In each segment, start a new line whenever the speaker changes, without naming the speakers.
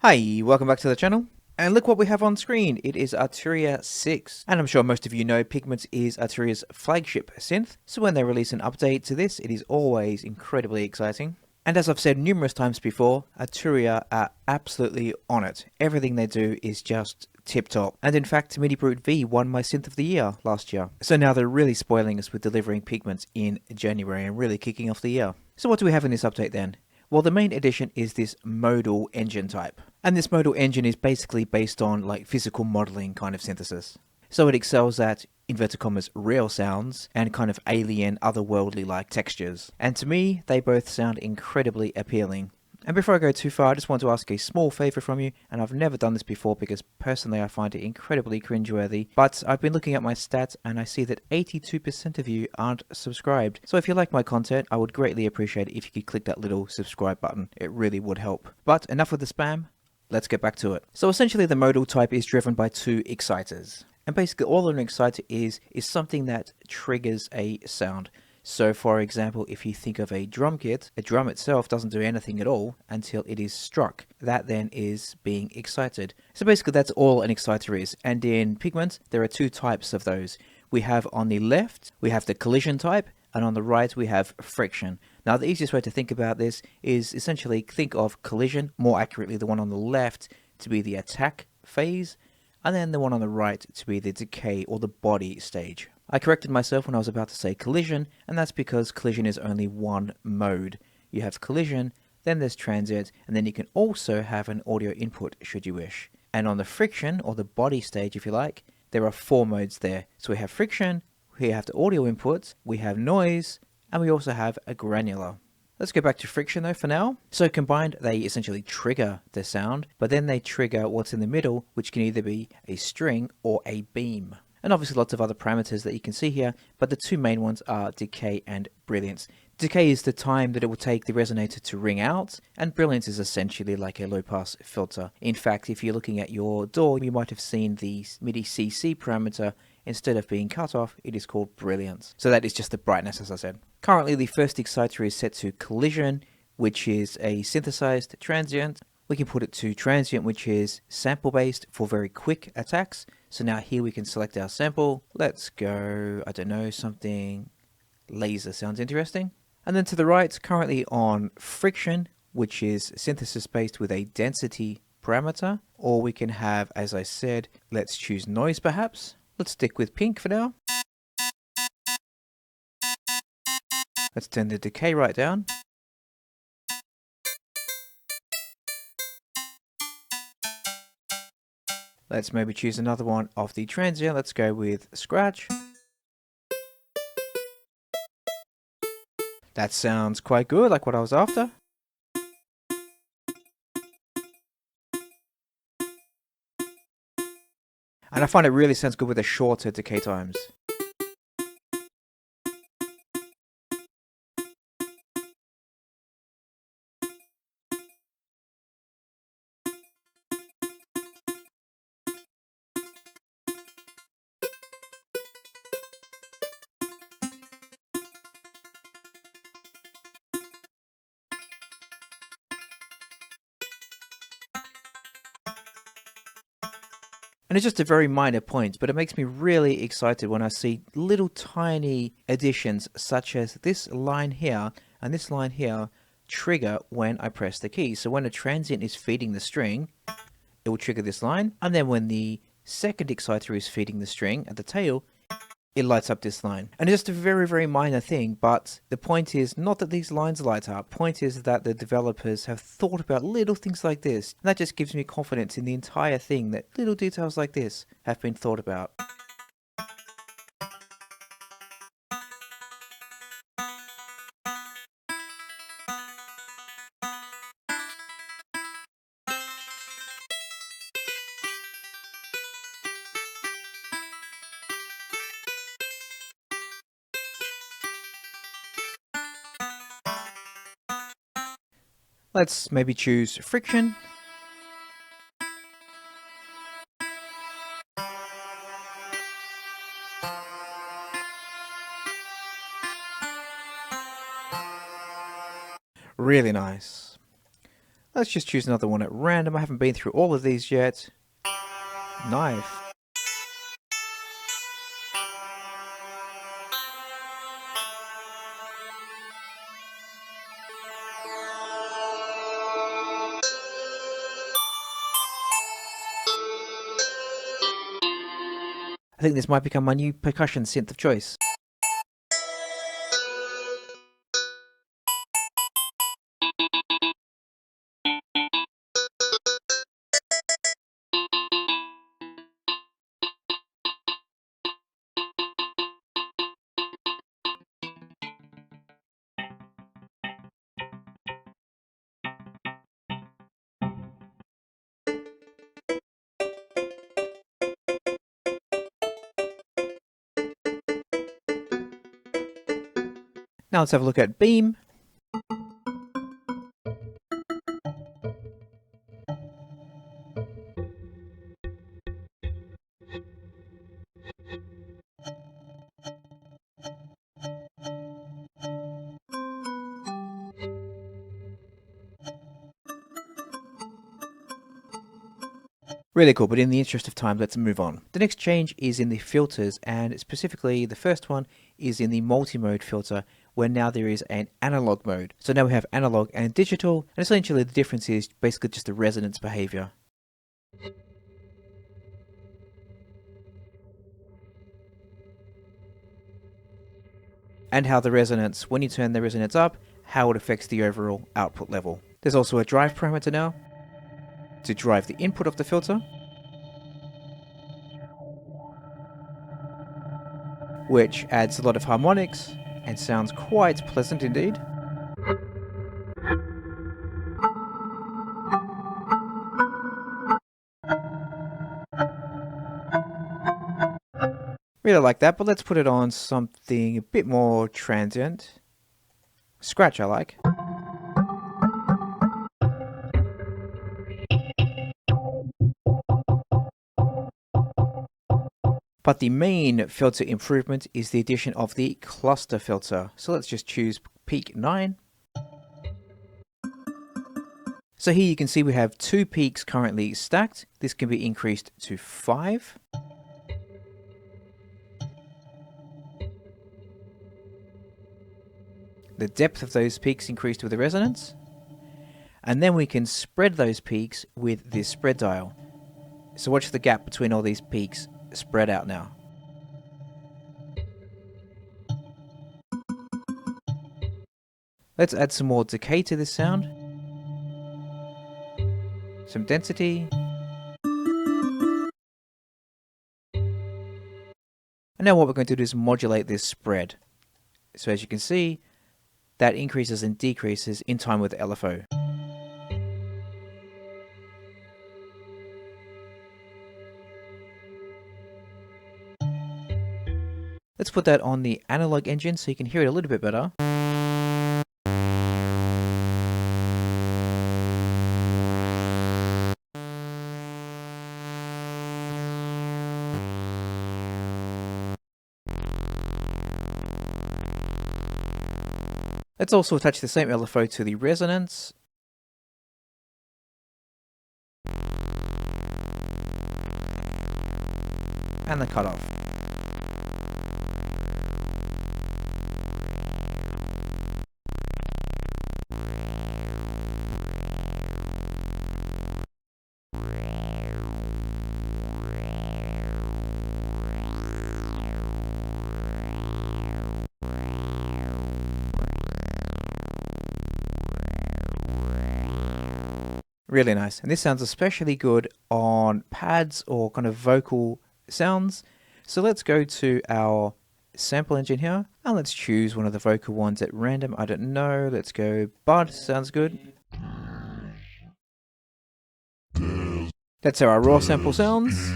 Hi, welcome back to the channel. And look what we have on screen. It is Arturia 6. And I'm sure most of you know Pigments is Arturia's flagship synth. So when they release an update to this, it is always incredibly exciting. And as I've said numerous times before, Arturia are absolutely on it. Everything they do is just tip top. And in fact, MIDI Brute V won my synth of the year last year. So now they're really spoiling us with delivering Pigments in January and really kicking off the year. So what do we have in this update then? Well, the main addition is this modal engine type. And this modal engine is basically based on like physical modeling kind of synthesis. So it excels at, inverted commas, real sounds and kind of alien, otherworldly like textures. And to me, they both sound incredibly appealing. And before I go too far, I just want to ask a small favor from you, and I've never done this before because personally I find it incredibly cringeworthy, but I've been looking at my stats and I see that 82% of you aren't subscribed. So if you like my content, I would greatly appreciate it if you could click that little subscribe button. It really would help. But enough with the spam, let's get back to it. So essentially the modal type is driven by two exciters. And basically all an exciter is something that triggers a sound. So for example, if you think of a drum kit, a drum itself doesn't do anything at all until it is struck. That then is being excited. So basically that's all an exciter is. And in Pigments, there are two types of those. We have on the left, we have the collision type, and on the right we have friction. Now the easiest way to think about this is essentially think of collision, more accurately the one on the left, to be the attack phase, and then the one on the right to be the decay or the body stage. I corrected myself when I was about to say collision, and that's because collision is only one mode. You have collision, then there's transient, and then you can also have an audio input should you wish. And on the friction, or the body stage if you like, there are four modes there. So we have friction, we have the audio inputs, we have noise, and we also have a granular. Let's go back to friction though for now. So combined, they essentially trigger the sound, but then they trigger what's in the middle, which can either be a string or a beam. And obviously lots of other parameters that you can see here, but the two main ones are decay and brilliance. Decay is the time that it will take the resonator to ring out, and brilliance is essentially like a low-pass filter. In fact, if you're looking at your DAW, you might have seen the MIDI CC parameter. Instead of being cut off, it is called brilliance. So that is just the brightness, as I said. Currently, the first exciter is set to collision, which is a synthesized transient. We can put it to transient, which is sample-based for very quick attacks. So now here we can select our sample. Let's go, I don't know, something laser sounds interesting. And then to the right, currently on friction, which is synthesis based with a density parameter. Or we can have, as I said, let's choose noise perhaps. Let's stick with pink for now. Let's turn the decay right down. Let's maybe choose another one of the transient. Let's go with scratch. That sounds quite good, like what I was after. And I find it really sounds good with the shorter decay times. And it's just a very minor point, but it makes me really excited when I see little tiny additions such as this line here and this line here trigger when I press the key. So when a transient is feeding the string, it will trigger this line. And then when the second exciter is feeding the string at the tail, it lights up this line. And it's just a very, very minor thing, but the point is not that these lines light up. Point is that the developers have thought about little things like this. And that just gives me confidence in the entire thing that little details like this have been thought about. Let's maybe choose friction. Really nice. Let's just choose another one at random. I haven't been through all of these yet. Knife. I think this might become my new percussion synth of choice. Now let's have a look at beam. Really cool, but in the interest of time, let's move on. The next change is in the filters, and specifically the first one is in the multi-mode filter, where now there is an analog mode. So now we have analog and digital, and essentially the difference is basically just the resonance behavior. And how the resonance, when you turn the resonance up, how it affects the overall output level. There's also a drive parameter now to drive the input of the filter, which adds a lot of harmonics and sounds quite pleasant indeed. Really like that, but let's put it on something a bit more transient. Scratch I like. But the main filter improvement is the addition of the cluster filter. So let's just choose peak 9. So here you can see we have 2 peaks currently stacked. This can be increased to 5. The depth of those peaks increased with the resonance. And then we can spread those peaks with this spread dial. So watch the gap between all these peaks spread out now. Let's add some more decay to this sound. Some density. And now what we're going to do is modulate this spread. So as you can see, that increases and decreases in time with the LFO. Let's put that on the analog engine so you can hear it a little bit better. Let's also attach the same LFO to the resonance. And the cutoff. Really nice. And this sounds especially good on pads or kind of vocal sounds. So let's go to our sample engine here and let's choose one of the vocal ones at random. I don't know. Let's go Bud. Sounds good. That's how our raw sample sounds.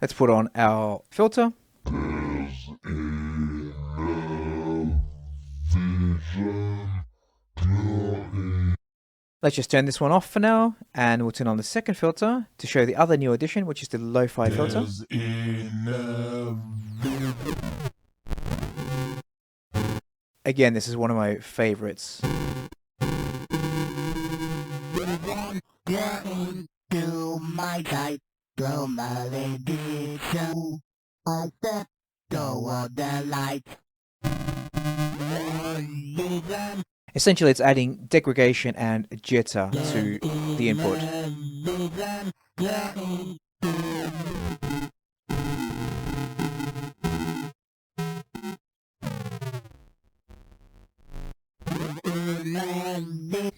Let's put on our filter. Let's just turn this one off for now, and we'll turn on the second filter to show the other new addition, which is the lo-fi filter. Again, this is one of my favorites. Essentially, it's adding degradation and jitter to the input.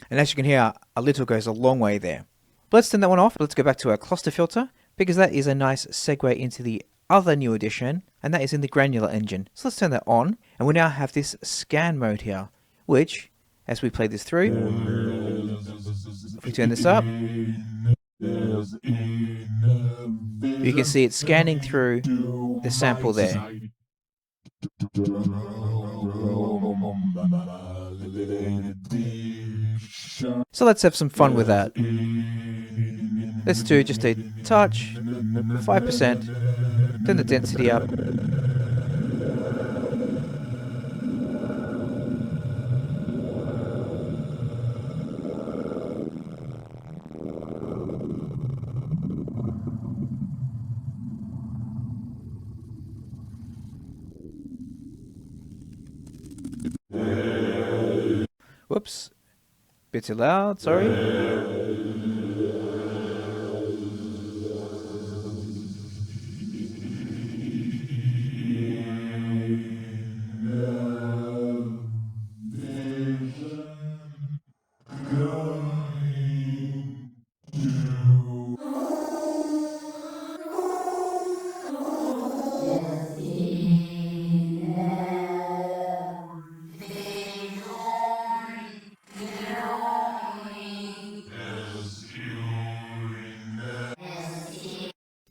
And as you can hear, a little goes a long way there. But let's turn that one off. Let's go back to our cluster filter, because that is a nice segue into the other new addition, and that is in the Granular engine. So let's turn that on, and we now have this scan mode here, which, as we play this through, if we turn this up, you can see it scanning through the sample there. So let's have some fun with that. Let's do just a touch, 5%, turn the density up. Whoops, bit too loud, sorry.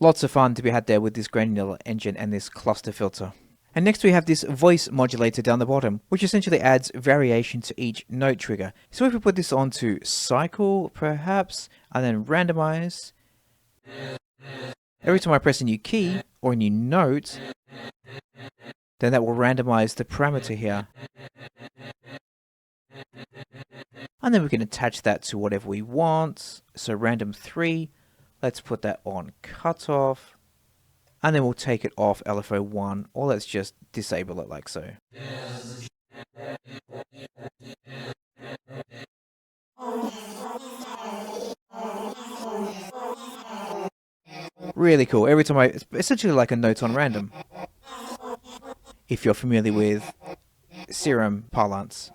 Lots of fun to be had there with this Granular engine and this cluster filter. And next we have this voice modulator down the bottom, which essentially adds variation to each note trigger. So if we put this onto cycle, perhaps, and then randomize, every time I press a new key or a new note, then that will randomize the parameter here. And then we can attach that to whatever we want. So random 3, let's put that on cutoff. And then we'll take it off LFO 1, or let's just disable it like so. Really cool. Every time it's essentially like a note on random, if you're familiar with Serum parlance.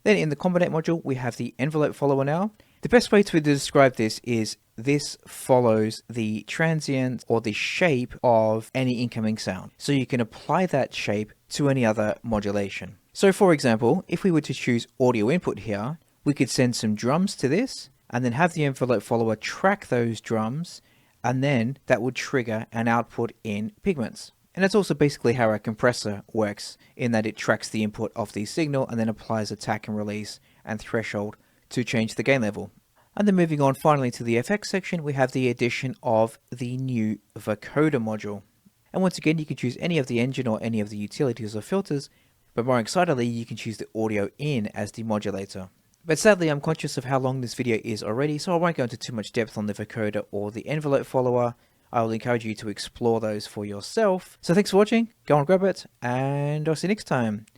Then in the combinate module, we have the envelope follower now. The best way to describe this is this follows the transient or the shape of any incoming sound. So you can apply that shape to any other modulation. So for example, if we were to choose audio input here, we could send some drums to this and then have the envelope follower track those drums, and then that would trigger an output in Pigments. And that's also basically how our compressor works, in that it tracks the input of the signal and then applies attack and release and threshold to change the gain level. And then moving on finally to the FX section, we have the addition of the new vocoder module. And once again, you can choose any of the engine or any of the utilities or filters, but more excitedly, you can choose the audio in as the modulator. But sadly, I'm conscious of how long this video is already, so I won't go into too much depth on the vocoder or the envelope follower. I will encourage you to explore those for yourself. So thanks for watching, go and grab it, and I'll see you next time.